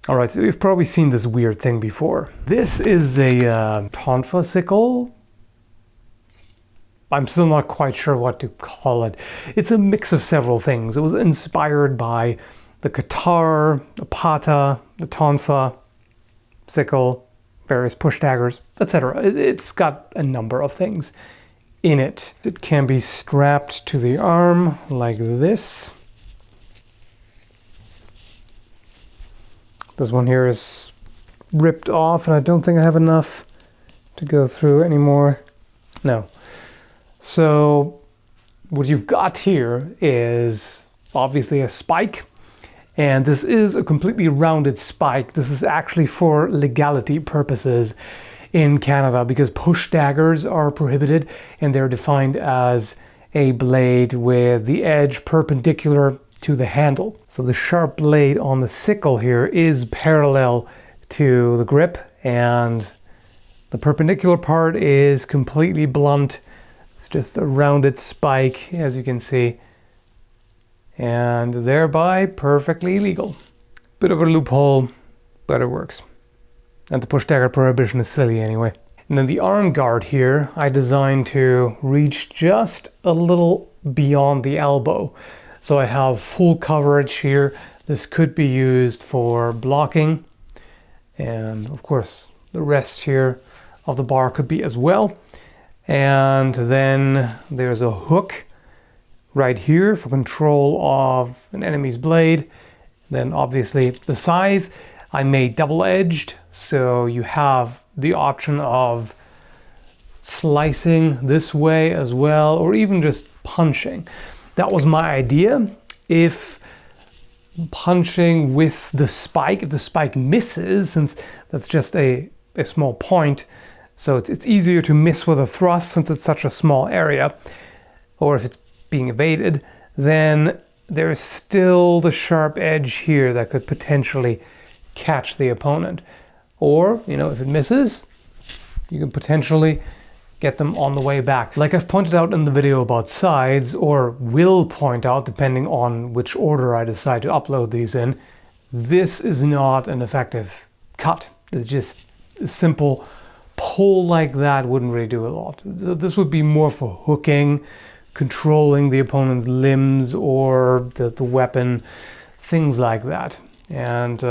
Alright, so you've probably seen this weird thing before. This is a Tonfa sickle. I'm still not quite sure what to call it. It's a mix of several things. It was inspired by the Qatar, the Pata, the Tonfa, sickle, various push daggers, etc. It's got a number of things in it. It can be strapped to the arm like this. This one here is ripped off and I don't think I have enough to go through anymore. No. So what you've got here is obviously a spike, and this is a completely rounded spike. This is actually for legality purposes in Canada because push daggers are prohibited and they're defined as a blade with the edge perpendicular to the handle. So the sharp blade on the sickle here is parallel to the grip and the perpendicular part is completely blunt. It's just a rounded spike, as you can see, and thereby perfectly legal. Bit of a loophole, but it works. And the push dagger prohibition is silly anyway. And then the arm guard here I designed to reach just a little beyond the elbow. So I have full coverage here. This could be used for blocking, and of course the rest here of the bar could be as well. And then there's a hook right here for control of an enemy's blade. Then obviously the scythe I made double-edged, so you have the option of slicing this way as well, or even just punching. That was my idea. If punching with the spike, if the spike misses, since that's just a small point, so it's easier to miss with a thrust since it's such a small area, or if it's being evaded, then there's still the sharp edge here that could potentially catch the opponent. Or, if it misses, you can potentially get them on the way back. Like I've pointed out in the video about sides, or will point out depending on which order I decide to upload these in, this is not an effective cut. It's just a simple pull like that wouldn't really do a lot. So this would be more for hooking, controlling the opponent's limbs or the weapon, things like that. And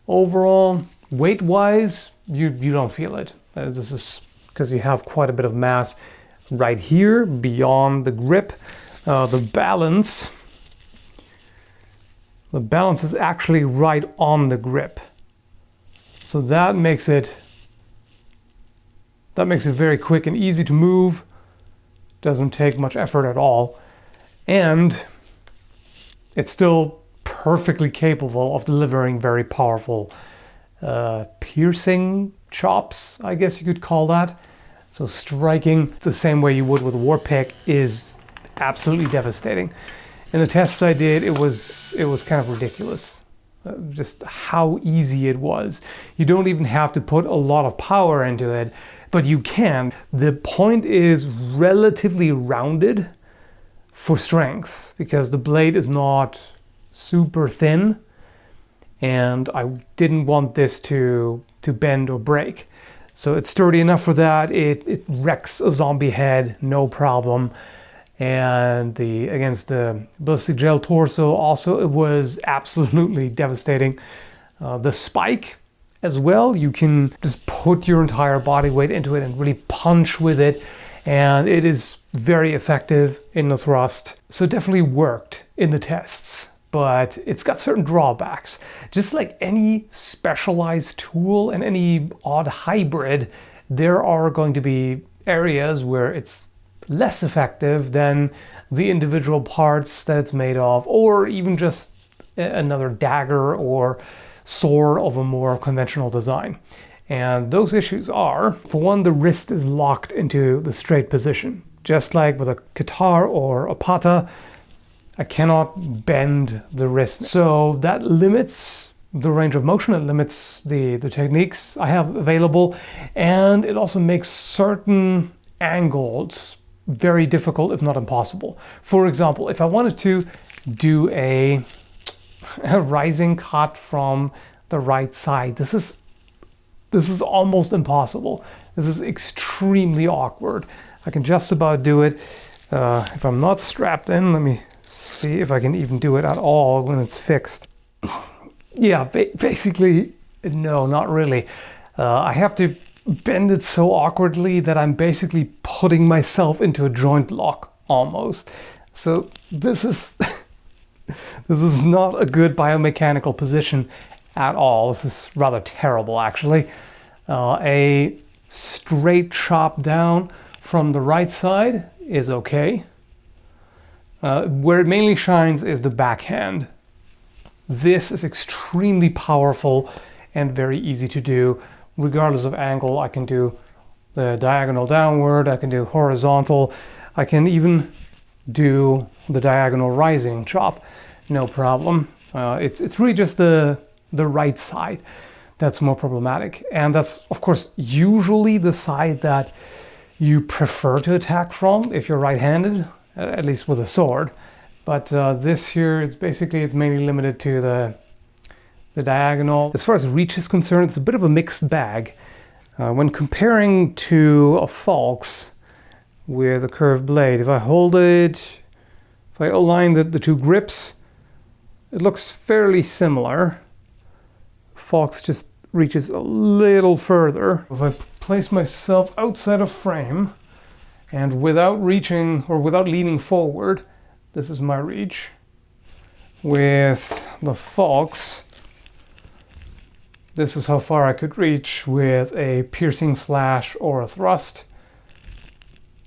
overall, weight-wise, you don't feel it. This is because you have quite a bit of mass right here beyond the grip. The balance is actually right on the grip, so that makes it very quick and easy to move. Doesn't take much effort at all, and it's still perfectly capable of delivering very powerful piercing chops, I guess you could call that. So striking the same way you would with a war pick is absolutely devastating. In the tests I did, it was kind of ridiculous, just how easy it was. You don't even have to put a lot of power into it, but you can. The point is relatively rounded for strength because the blade is not super thin, and I didn't want this to bend or break. So it's sturdy enough for that. It wrecks a zombie head, no problem. And against the ballistic gel torso also, it was absolutely devastating. The spike as well, you can just put your entire body weight into it and really punch with it, and it is very effective in the thrust. So it definitely worked in the tests, but it's got certain drawbacks. Just like any specialized tool and any odd hybrid, there are going to be areas where it's less effective than the individual parts that it's made of, or even just another dagger or sword of a more conventional design. And those issues are, for one, the wrist is locked into the straight position. Just like with a Qatar or a Pata, I cannot bend the wrist. So that limits the range of motion, it limits the techniques I have available, and it also makes certain angles very difficult, if not impossible. For example, if I wanted to do a rising cut from the right side. This is almost impossible. This is extremely awkward. I can just about do it. If I'm not strapped in, let me see if I can even do it at all when it's fixed. Yeah, basically, no, not really. I have to bend it so awkwardly that I'm basically putting myself into a joint lock almost. So this is this is not a good biomechanical position at all. This is rather terrible, actually. A straight chop down from the right side is okay. Where it mainly shines is the backhand. This is extremely powerful and very easy to do. Regardless of angle, I can do the diagonal downward, I can do horizontal, I can even do the diagonal rising chop, no problem. It's really just the right side that's more problematic. And that's, of course, usually the side that you prefer to attack from if you're right-handed, at least with a sword. But this here, it's mainly limited to the diagonal. As far as reach is concerned, it's a bit of a mixed bag. When comparing to a falx with a curved blade, if I hold it, if I align the two grips, it looks fairly similar. Falx just reaches a little further. If I place myself outside of frame and without reaching or without leaning forward, this is my reach. With the falx, this is how far I could reach with a piercing slash or a thrust.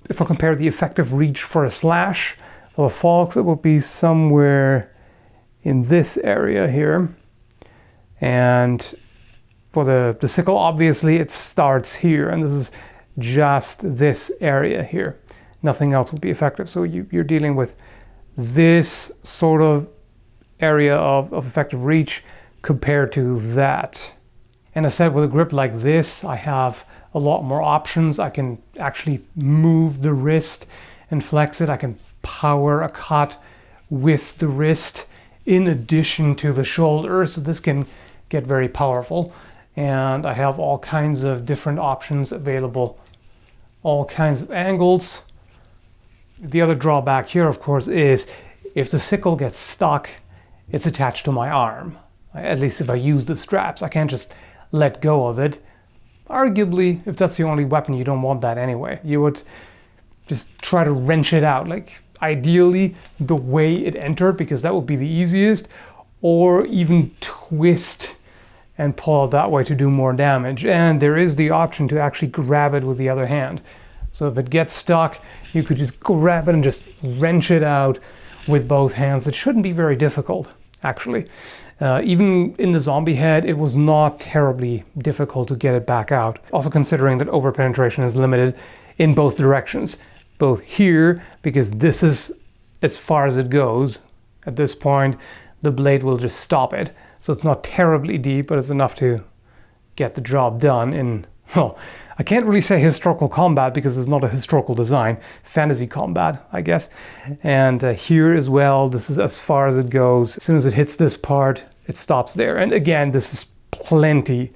If I compare the effective reach for a slash of a falx, it would be somewhere in this area here. And for the sickle, obviously it starts here, and this is just this area here. Nothing else would be effective. So you're dealing with this sort of area of effective reach compared to that. And as I said, with a grip like this, I have a lot more options. I can actually move the wrist and flex it. I can power a cut with the wrist in addition to the shoulder. So this can get very powerful. And I have all kinds of different options available, all kinds of angles. The other drawback here, of course, is if the sickle gets stuck, it's attached to my arm. At least if I use the straps, I can't just let go of it. Arguably, if that's the only weapon, you don't want that anyway. You would just try to wrench it out, like ideally the way it entered, because that would be the easiest, or even twist and pull it that way to do more damage. And there is the option to actually grab it with the other hand. So if it gets stuck, you could just grab it and just wrench it out with both hands. It shouldn't be very difficult, actually. Even in the zombie head, it was not terribly difficult to get it back out. Also considering that overpenetration is limited in both directions. Both here, because this is as far as it goes. At this point, the blade will just stop it. So it's not terribly deep, but it's enough to get the job done in, well, I can't really say historical combat because it's not a historical design. Fantasy combat, I guess. And here as well, this is as far as it goes. As soon as it hits this part, it stops there. And again, this is plenty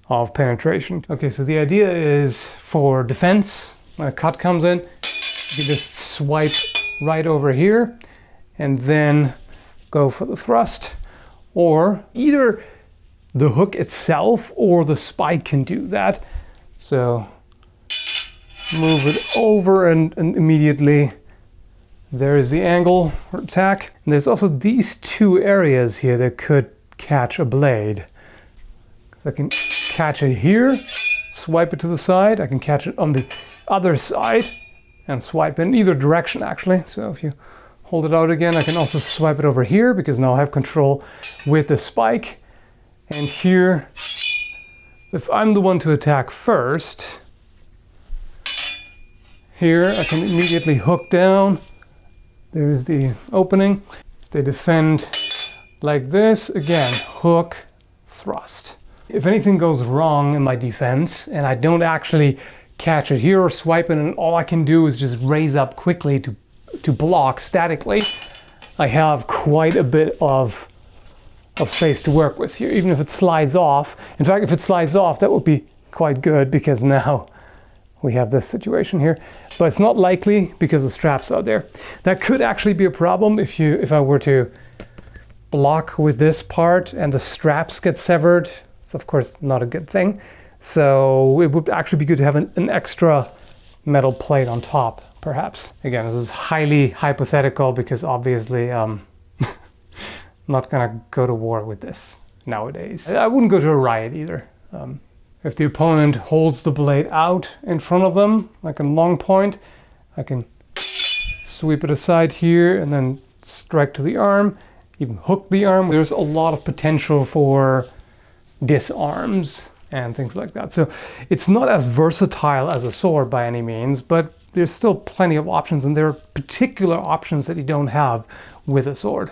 of penetration. Okay, so the idea is for defense, when a cut comes in, you just swipe right over here and then go for the thrust. Or either the hook itself or the spike can do that. So move it over and immediately there is the angle for attack. And there's also these two areas here that could catch a blade. So I can catch it here, swipe it to the side. I can catch it on the other side and swipe in either direction, actually. So if you hold it out again, I can also swipe it over here because now I have control with the spike. And here, if I'm the one to attack first, here I can immediately hook down. There's the opening. If they defend like this, again, hook, thrust. If anything goes wrong in my defense and I don't actually catch it here or swipe it, and all I can do is just raise up quickly to block statically, I have quite a bit of of space to work with here, even if it slides off. In fact, if it slides off, that would be quite good, because now we have this situation here. But it's not likely because the straps are there. That could actually be a problem if I were to block with this part and the straps get severed. It's of course not a good thing. So it would actually be good to have an extra metal plate on top, perhaps. Again, this is highly hypothetical, because obviously not gonna go to war with this nowadays. I wouldn't go to a riot either. If the opponent holds the blade out in front of them, like a long point, I can sweep it aside here and then strike to the arm, even hook the arm. There's a lot of potential for disarms and things like that. So it's not as versatile as a sword by any means, but there's still plenty of options, and there are particular options that you don't have with a sword.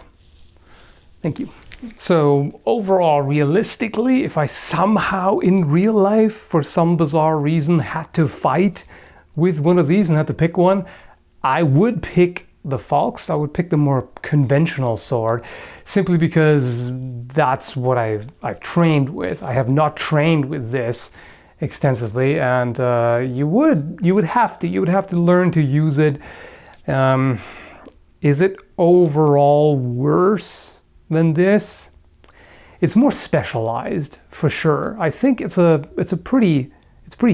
Thank you. So overall, realistically, if I somehow in real life, for some bizarre reason, had to fight with one of these and had to pick one, I would pick the falx. I would pick the more conventional sword, simply because that's what I've trained with. I have not trained with this extensively, and you would have to learn to use it. Is it overall worse than this? It's more specialized for sure. I think it's pretty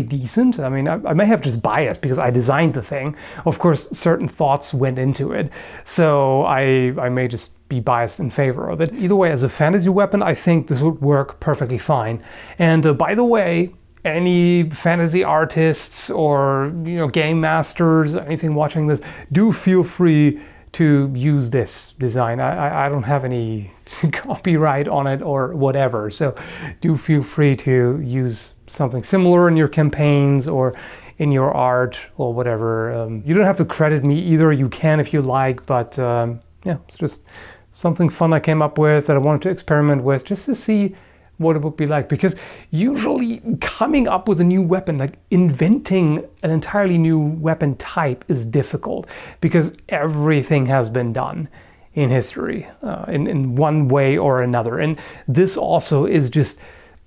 decent. I mean, I may have just bias because I designed the thing. Of course, certain thoughts went into it, so I may just be biased in favor of it. Either way, as a fantasy weapon, I think this would work perfectly fine. And by the way, any fantasy artists or game masters, anything watching this, do feel free to use this design. I don't have any copyright on it or whatever, so do feel free to use something similar in your campaigns or in your art or whatever. You don't have to credit me either. You can if you like, but yeah, it's just something fun I came up with that I wanted to experiment with, just to see what it would be like. Because usually coming up with a new weapon, like inventing an entirely new weapon type, is difficult, because everything has been done in history in one way or another. And this also is just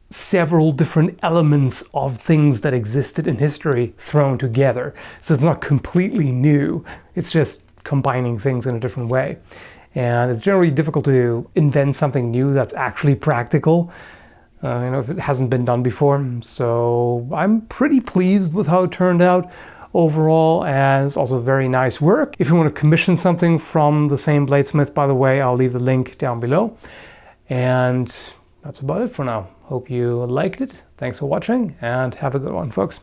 several different elements of things that existed in history thrown together. So it's not completely new, it's just combining things in a different way. And it's generally difficult to invent something new that's actually practical, if it hasn't been done before. So I'm pretty pleased with how it turned out overall, and it's also very nice work. If you want to commission something from the same bladesmith, by the way, I'll leave the link down below. And that's about it for now. Hope you liked it. Thanks for watching, and have a good one, folks.